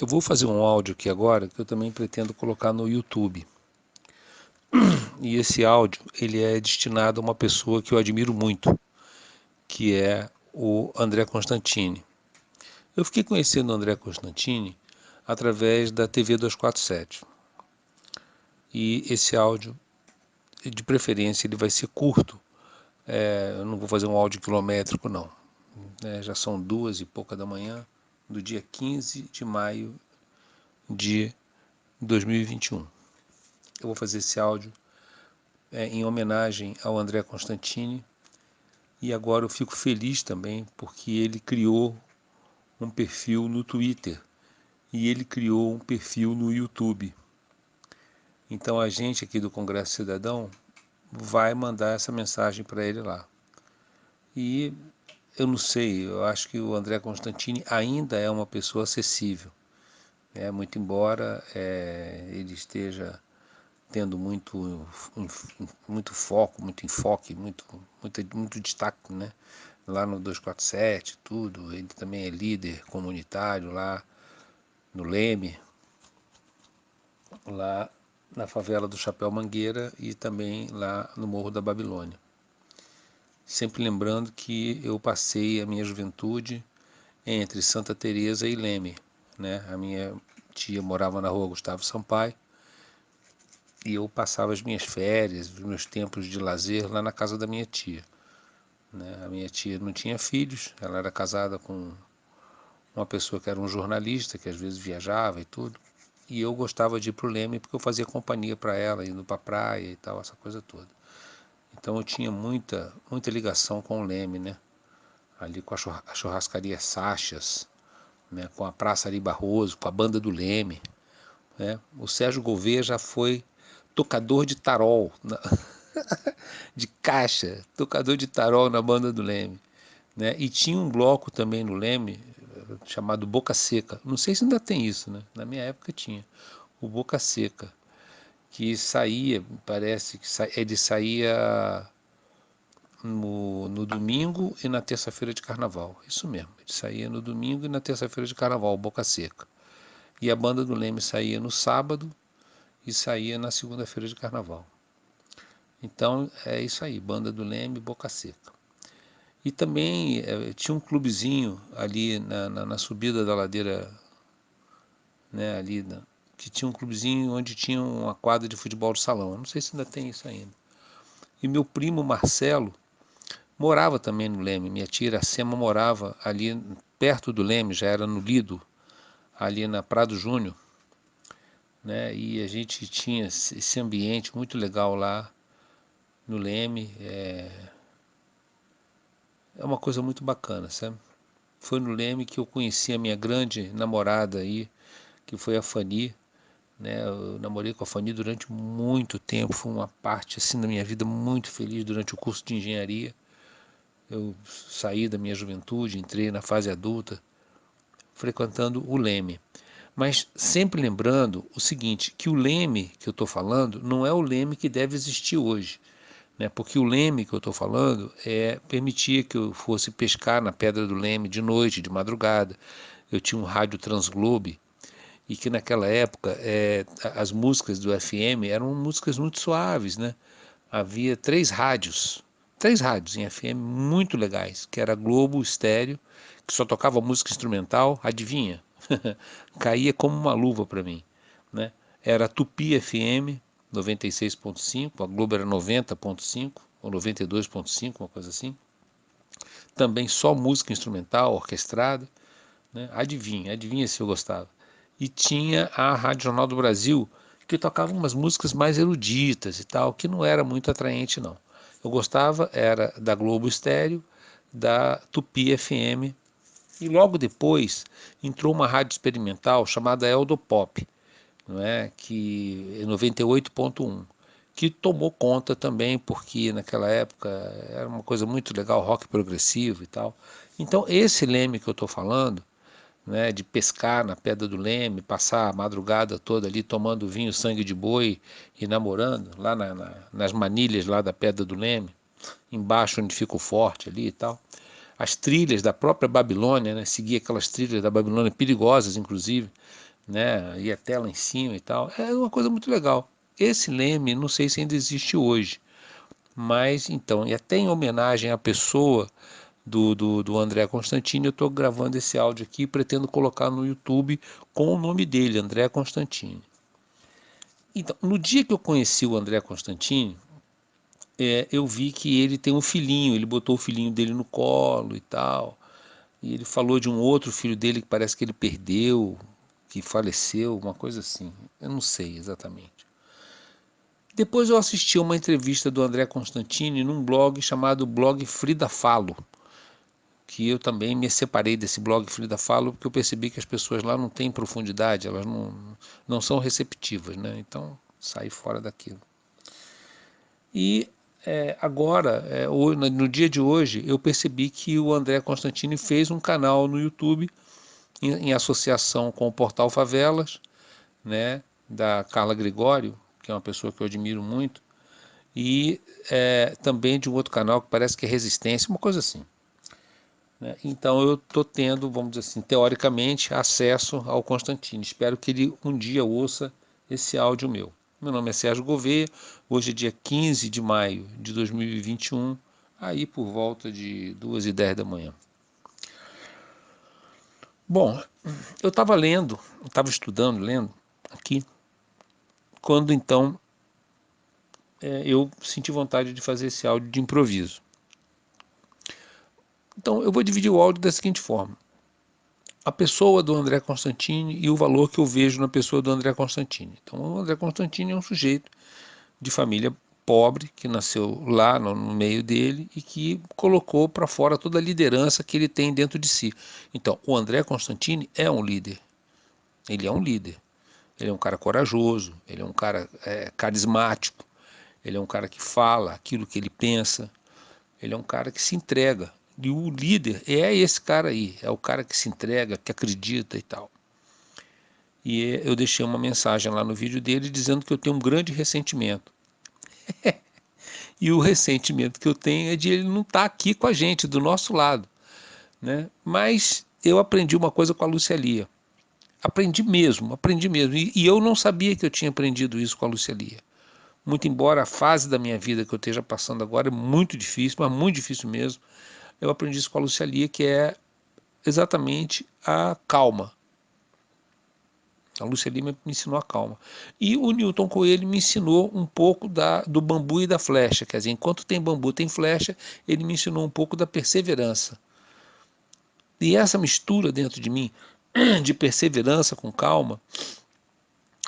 Eu vou fazer um áudio aqui agora que eu também pretendo colocar no YouTube. E esse áudio, ele é destinado a uma pessoa que eu admiro muito, que é o André Constantini. Eu fiquei conhecendo o André Constantini através da TV 247. E esse áudio, de preferência, ele vai ser curto. Eu não vou fazer um áudio quilométrico, não. Já são 2h e pouca da manhã do dia 15 de maio de 2021. Eu vou fazer esse áudio em homenagem ao André Constantini, e agora eu fico feliz também porque ele criou um perfil no Twitter e ele criou um perfil no YouTube. Então a gente aqui do Congresso Cidadão vai mandar essa mensagem para ele lá. E eu não sei, eu acho que o André Constantini ainda é uma pessoa acessível, muito embora ele esteja tendo muito foco, muito enfoque, muito destaque, né? Lá no 247, tudo. Ele também é líder comunitário lá no Leme, lá na favela do Chapéu Mangueira e também lá no Morro da Babilônia. Sempre lembrando que eu passei a minha juventude entre Santa Teresa e Leme, né? A minha tia morava na rua Gustavo Sampaio e eu passava as minhas férias, os meus tempos de lazer lá na casa da minha tia, né? A minha tia não tinha filhos, ela era casada com uma pessoa que era um jornalista, que às vezes viajava e tudo, e eu gostava de ir para o Leme porque eu fazia companhia para ela, indo para a praia e tal, essa coisa toda. Então eu tinha muita ligação com o Leme, né? Ali com a churrascaria Sachas, né? Com a Praça Ari Barroso, com a banda do Leme, né? O Sérgio Gouveia já foi tocador de tarol, de caixa, tocador de tarol na banda do Leme, né? E tinha um bloco também no Leme chamado Boca Seca. Não sei se ainda tem isso, né? Na minha época tinha o Boca Seca, que saía, parece que ele saía no domingo e na terça-feira de carnaval. Isso mesmo, ele saía no domingo e na terça-feira de carnaval, Boca Seca. E a banda do Leme saía no sábado e saía na segunda-feira de carnaval. Então é isso aí, banda do Leme, Boca Seca. E também tinha um clubezinho ali na subida da ladeira, né, que tinha um clubezinho onde tinha uma quadra de futebol de salão. Eu não sei se ainda tem isso ainda. E meu primo Marcelo morava também no Leme. Minha tia Iracema morava ali perto do Leme, já era no Lido, ali na Prado Júnior, né? E a gente tinha esse ambiente muito legal lá no Leme. É uma coisa muito bacana, sabe? Foi no Leme que eu conheci a minha grande namorada aí, que foi a Fani, né? Eu namorei com a Fani durante muito tempo, foi uma parte assim da minha vida muito feliz durante o curso de engenharia. Eu saí da minha juventude, entrei na fase adulta, frequentando o Leme. Mas sempre lembrando o seguinte, que o Leme que eu estou falando não é o Leme que deve existir hoje, né? Porque o Leme que eu estou falando permitia que eu fosse pescar na Pedra do Leme de noite, de madrugada. Eu tinha um rádio Transglobe e que naquela época as músicas do FM eram músicas muito suaves, né? Havia três rádios em FM muito legais, que era Globo, Estéreo, que só tocava música instrumental, adivinha? Caía como uma luva para mim, né? Era Tupi FM 96.5, a Globo era 90.5 ou 92.5, uma coisa assim. Também só música instrumental, orquestrada, né? Adivinha se eu gostava. E tinha a Rádio Jornal do Brasil, que tocava umas músicas mais eruditas e tal, que não era muito atraente não. Eu gostava era da Globo Estéreo, da Tupi FM, e logo depois entrou uma rádio experimental chamada Eldopop, não é? Que é 98.1, que tomou conta também, porque naquela época era uma coisa muito legal, rock progressivo e tal. Então esse Leme que eu estou falando, né, de pescar na Pedra do Leme, passar a madrugada toda ali tomando vinho sangue de boi e namorando lá nas manilhas lá da Pedra do Leme, embaixo onde fica o forte ali e tal. as trilhas da própria Babilônia, né? Seguir aquelas trilhas da Babilônia perigosas, inclusive, né? Ir até lá em cima e tal. É uma coisa muito legal. Esse leme, não sei se ainda existe hoje, mas então, e até em homenagem à pessoa do André Constantini, eu estou gravando esse áudio aqui e pretendo colocar no YouTube com o nome dele, André Constantini. Então, no dia que eu conheci o André Constantini, eu vi que ele tem um filhinho, ele botou o filhinho dele no colo e tal, e ele falou de um outro filho dele que parece que ele perdeu, que faleceu, uma coisa assim, eu não sei exatamente. Depois eu assisti a uma entrevista do André Constantini num blog chamado Blog Frida Falo, que eu também me separei desse blog Frida Falo, porque eu percebi que as pessoas lá não têm profundidade, elas não são receptivas, né? Então saí fora daquilo. E agora, no dia de hoje, eu percebi que o André Constantini fez um canal no YouTube em associação com o Portal Favelas, né, da Carla Gregório, que é uma pessoa que eu admiro muito, e também de um outro canal que parece que é Resistência, uma coisa assim. Né? Então eu estou tendo, vamos dizer assim, teoricamente, acesso ao Constantino. Espero que ele um dia ouça esse áudio meu. Meu nome é Sérgio Gouveia, hoje é dia 15 de maio de 2021, aí por volta de 2h10 da manhã. Bom, eu estava lendo, estava estudando, lendo aqui, quando então eu senti vontade de fazer esse áudio de improviso. Então eu vou dividir o áudio da seguinte forma: a pessoa do André Constantini e o valor que eu vejo na pessoa do André Constantini. Então, o André Constantini é um sujeito de família pobre, que nasceu lá no meio dele e que colocou para fora toda a liderança que ele tem dentro de si. Então, o André Constantini é um líder. Ele é um líder. Ele é um cara corajoso, ele é um cara carismático, ele é um cara que fala aquilo que ele pensa, ele é um cara que se entrega. E o líder é esse cara aí, é o cara que se entrega, que acredita e tal. E eu deixei uma mensagem lá no vídeo dele dizendo que eu tenho um grande ressentimento. E o ressentimento que eu tenho é de ele não estar aqui com a gente, do nosso lado. Né? Mas eu aprendi uma coisa com a Lúcia Lia. Aprendi mesmo, aprendi mesmo. E eu não sabia que eu tinha aprendido isso com a Lúcia Lia. Muito embora a fase da minha vida que eu esteja passando agora é muito difícil, mas muito difícil mesmo, eu aprendi isso com a Lúcia Lia, que é exatamente a calma. A Lúcia Lima me ensinou a calma. E o Newton Coelho me ensinou um pouco do bambu e da flecha. Quer dizer, enquanto tem bambu, tem flecha, ele me ensinou um pouco da perseverança. E essa mistura dentro de mim, de perseverança com calma,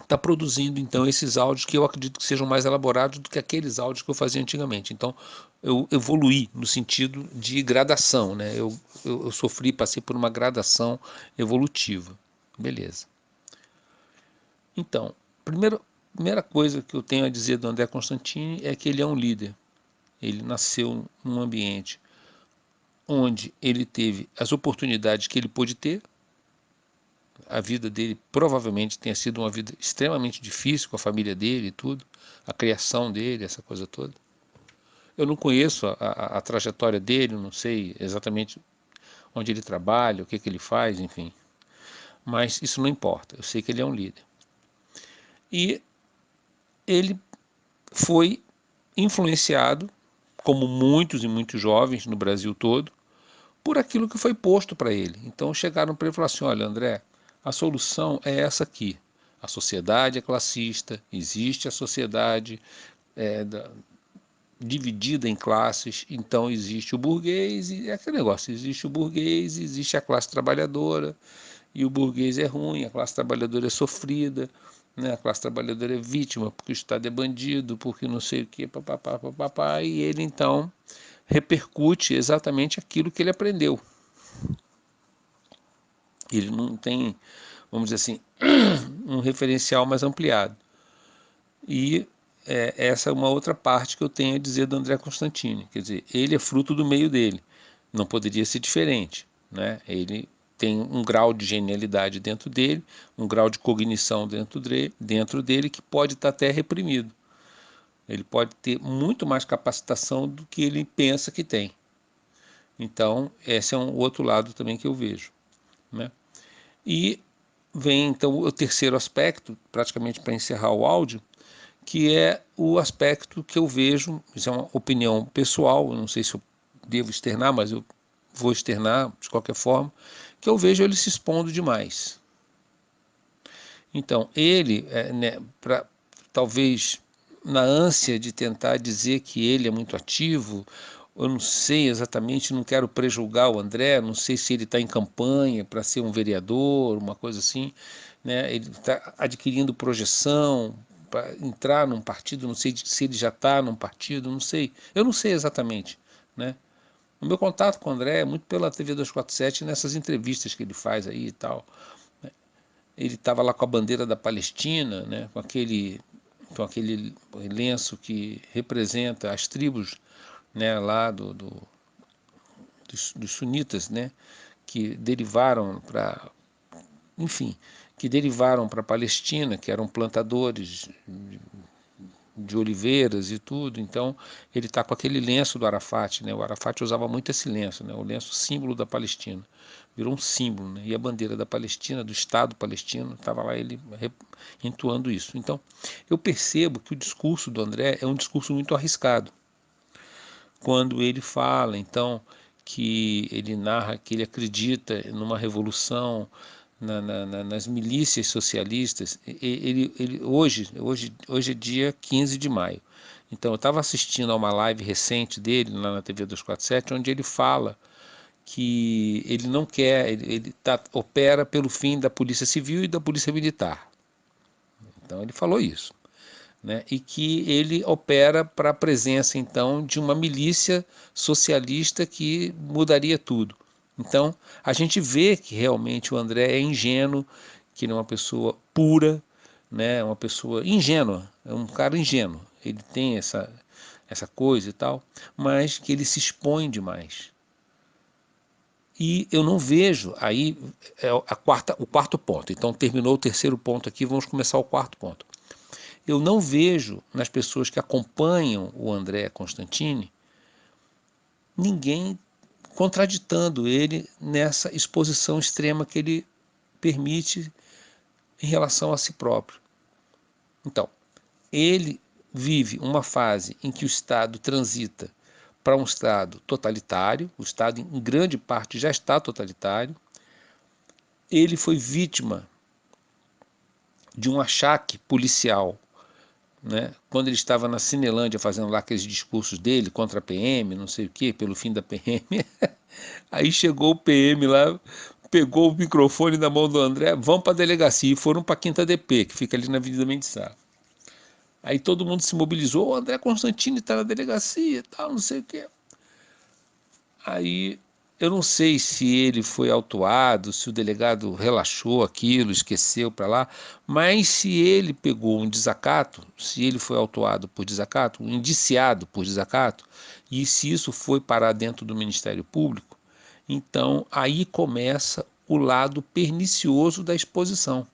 está produzindo então esses áudios que eu acredito que sejam mais elaborados do que aqueles áudios que eu fazia antigamente. Então eu evoluí no sentido de gradação, né? Eu sofri, passei por uma gradação evolutiva. Beleza. Então, primeira coisa que eu tenho a dizer do André Constantini é que ele é um líder. Ele nasceu num ambiente onde ele teve as oportunidades que ele pôde ter. A vida dele provavelmente tenha sido uma vida extremamente difícil com a família dele e tudo, a criação dele, essa coisa toda. Eu não conheço a trajetória dele, não sei exatamente onde ele trabalha, o que ele faz, enfim. Mas isso não importa, eu sei que ele é um líder. E ele foi influenciado, como muitos e muitos jovens no Brasil todo, por aquilo que foi posto para ele. Então chegaram para ele e falaram assim: olha, André, a solução é essa aqui. A sociedade é classista, existe a sociedade dividida em classes, então existe o burguês, e é aquele negócio, existe o burguês, existe a classe trabalhadora, e o burguês é ruim, a classe trabalhadora é sofrida, né? A classe trabalhadora é vítima, porque o Estado é bandido, porque não sei o que, papapá, papapá, e ele então repercute exatamente aquilo que ele aprendeu. Ele não tem, vamos dizer assim, um referencial mais ampliado. E essa é uma outra parte que eu tenho a dizer do André Constantini. Quer dizer, ele é fruto do meio dele. Não poderia ser diferente. Né? Ele tem um grau de genialidade dentro dele, um grau de cognição dentro dele que pode estar até reprimido. Ele pode ter muito mais capacitação do que ele pensa que tem. Então, esse é um outro lado também que eu vejo, né? E vem então o terceiro aspecto, praticamente para encerrar o áudio, que é o aspecto que eu vejo, isso é uma opinião pessoal, eu não sei se eu devo externar, mas eu vou externar de qualquer forma, que eu vejo ele se expondo demais. Então, ele, né, talvez na ânsia de tentar dizer que ele é muito ativo, eu não sei exatamente, não quero prejulgar o André, não sei se ele está em campanha para ser um vereador, uma coisa assim, né? Ele está adquirindo projeção para entrar num partido, não sei se ele já está num partido, não sei, eu não sei exatamente, né? O meu contato com o André é muito pela TV 247, nessas entrevistas que ele faz aí e tal. Ele estava lá com a bandeira da Palestina, né, com aquele lenço que representa as tribos, né, lá dos sunitas, né, que derivaram para, enfim, que derivaram para a Palestina, que eram plantadores de oliveiras e tudo. Então ele está com aquele lenço do Arafat, né? O Arafat usava muito esse lenço, né? O lenço símbolo da Palestina, virou um símbolo, né? E a bandeira da Palestina, do Estado palestino, estava lá ele entoando isso. Então eu percebo que o discurso do André é um discurso muito arriscado quando ele fala, então, que ele narra que ele acredita numa revolução nas milícias socialistas. Hoje é dia 15 de maio. Então, eu estava assistindo a uma live recente dele, lá na TV 247, onde ele fala que ele não quer, opera pelo fim da Polícia Civil e da Polícia Militar. Então, ele falou isso. Né, e que ele opera para a presença, então, de uma milícia socialista que mudaria tudo. Então, a gente vê que realmente o André é ingênuo, que ele é uma pessoa pura, né, uma pessoa ingênua, é um cara ingênuo. Ele tem essa coisa e tal, mas que ele se expõe demais. E eu não vejo, aí é o quarto ponto. Então, terminou o terceiro ponto aqui, vamos começar o quarto ponto. Eu não vejo nas pessoas que acompanham o André Constantini ninguém contraditando ele nessa exposição extrema que ele permite em relação a si próprio. Então, ele vive uma fase em que o Estado transita para um Estado totalitário, o Estado em grande parte já está totalitário. Ele foi vítima de um achaque policial, né? Quando ele estava na Cinelândia fazendo lá aqueles discursos dele contra a PM, não sei o que, pelo fim da PM, aí chegou o PM lá, pegou o microfone da mão do André, vão para a delegacia e foram para a Quinta DP, que fica ali na Avenida Mendes Sá. Aí todo mundo se mobilizou, o André Constantini está na delegacia e tal, não sei o que. Aí eu não sei se ele foi autuado, se o delegado relaxou aquilo, esqueceu para lá, mas se ele pegou um desacato, se ele foi autuado por desacato, um indiciado por desacato, e se isso foi parar dentro do Ministério Público, então aí começa o lado pernicioso da exposição.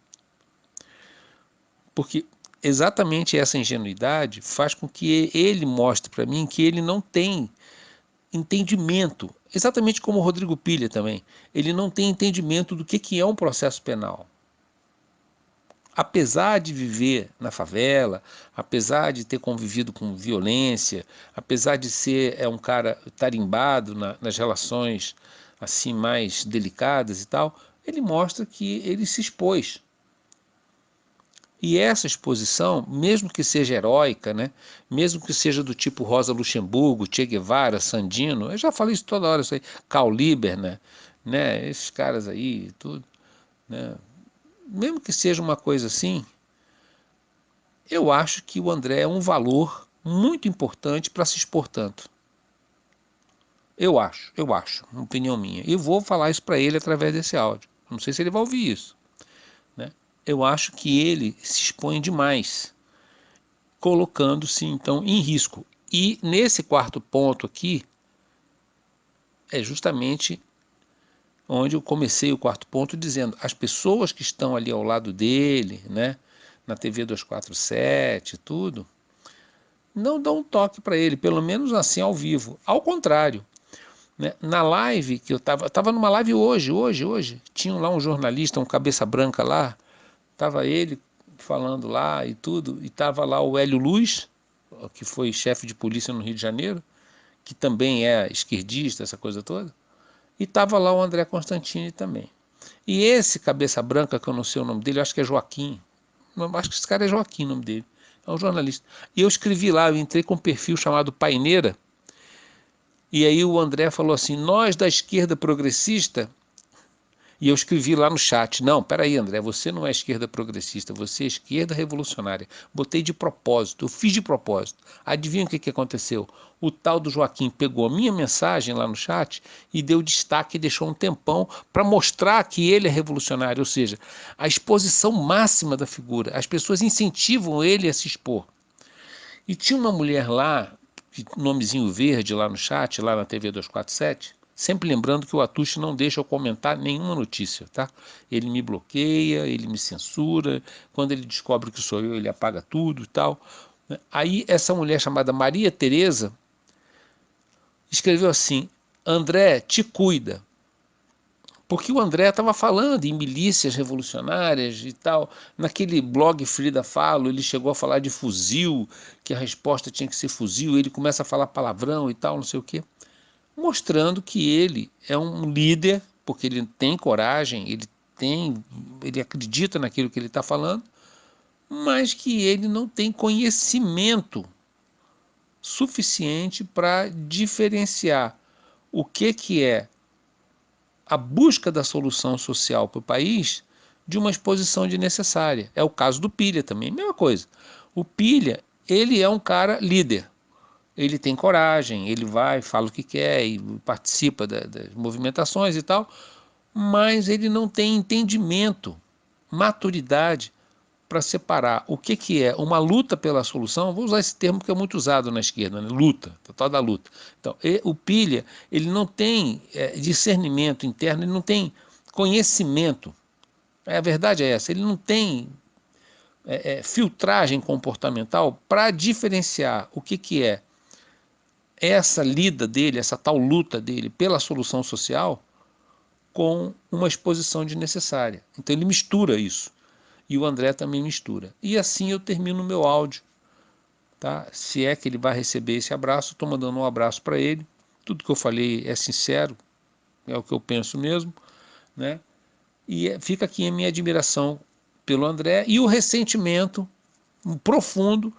Porque exatamente essa ingenuidade faz com que ele mostre para mim que ele não tem entendimento, exatamente como o Rodrigo Pilha também, ele não tem entendimento do que é um processo penal. Apesar de viver na favela, apesar de ter convivido com violência, apesar de ser um cara tarimbado nas relações assim mais delicadas e tal, ele mostra que ele se expôs. E essa exposição, mesmo que seja heróica, né, mesmo que seja do tipo Rosa Luxemburgo, Che Guevara, Sandino, eu já falei isso toda hora, isso aí, Karl Liber, né, esses caras aí, tudo, né, mesmo que seja uma coisa assim, eu acho que o André é um valor muito importante para se expor tanto. Eu acho, uma opinião minha. E vou falar isso para ele através desse áudio. Não sei se ele vai ouvir isso, né? Eu acho que ele se expõe demais, colocando-se então em risco. E nesse quarto ponto aqui, é justamente onde eu comecei o quarto ponto dizendo, as pessoas que estão ali ao lado dele, né, na TV 247 e tudo, não dão um toque para ele, pelo menos assim ao vivo. Ao contrário, né? Na live que eu estava numa live hoje, tinha lá um jornalista, um cabeça branca lá, estava ele falando lá e tudo, e estava lá o Hélio Luz, que foi chefe de polícia no Rio de Janeiro, que também é esquerdista, essa coisa toda, e estava lá o André Constantini também. E esse cabeça branca, que eu não sei o nome dele, eu acho que é Joaquim, acho que esse cara é Joaquim o nome dele, é um jornalista. E eu escrevi lá, eu entrei com um perfil chamado Paineira, e aí o André falou assim, nós da esquerda progressista. E eu escrevi lá no chat, não, peraí André, você não é esquerda progressista, você é esquerda revolucionária. Botei de propósito, eu fiz de propósito. Adivinha o que aconteceu? O tal do Joaquim pegou a minha mensagem lá no chat e deu destaque e deixou um tempão para mostrar que ele é revolucionário, ou seja, a exposição máxima da figura. As pessoas incentivam ele a se expor. E tinha uma mulher lá, nomezinho verde lá no chat, lá na TV 247, sempre lembrando que o Atushi não deixa eu comentar nenhuma notícia, tá? Ele me bloqueia, ele me censura, quando ele descobre que sou eu, ele apaga tudo e tal. Aí essa mulher chamada Maria Tereza escreveu assim, André, te cuida. Porque o André estava falando em milícias revolucionárias e tal. Naquele blog Frida Falo, ele chegou a falar de fuzil, que a resposta tinha que ser fuzil, ele começa a falar palavrão e tal, não sei o quê. Mostrando que ele é um líder, porque ele tem coragem, ele acredita naquilo que ele está falando, mas que ele não tem conhecimento suficiente para diferenciar o que é a busca da solução social para o país de uma exposição desnecessária. É o caso do Pilha também, mesma coisa. O Pilha, ele é um cara líder. Ele tem coragem, ele vai, fala o que quer e participa das movimentações e tal, mas ele não tem entendimento, maturidade para separar o que é uma luta pela solução. Vou usar esse termo que é muito usado na esquerda, né? Luta, total da luta. Então, o Pilha, ele não tem discernimento interno, ele não tem conhecimento. A verdade é essa, ele não tem filtragem comportamental para diferenciar o que é essa lida dele, essa tal luta dele pela solução social com uma exposição desnecessária. Então ele mistura isso. E o André também mistura. E assim eu termino o meu áudio. Tá? Se é que ele vai receber esse abraço, estou mandando um abraço para ele. Tudo que eu falei é sincero, é o que eu penso mesmo. Né? E fica aqui a minha admiração pelo André e o ressentimento profundo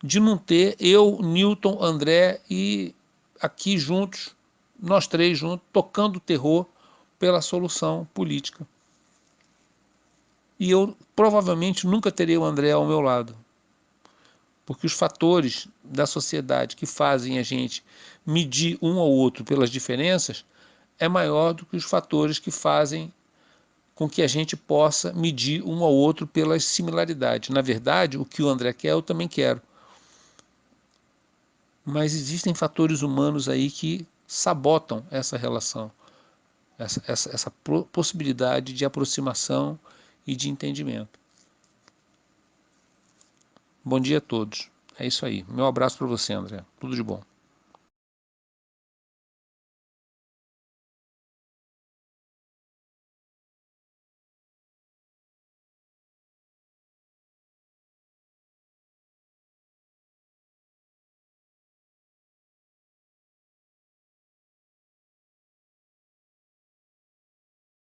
de não ter eu, Newton, André e aqui juntos, nós três juntos, tocando o terror pela solução política. E eu provavelmente nunca terei o André ao meu lado, porque os fatores da sociedade que fazem a gente medir um ao outro pelas diferenças é maior do que os fatores que fazem com que a gente possa medir um ao outro pelas similaridades. Na verdade, o que o André quer, eu também quero. Mas existem fatores humanos aí que sabotam essa relação, essa possibilidade de aproximação e de entendimento. Bom dia a todos. É isso aí. Meu abraço para você, André. Tudo de bom.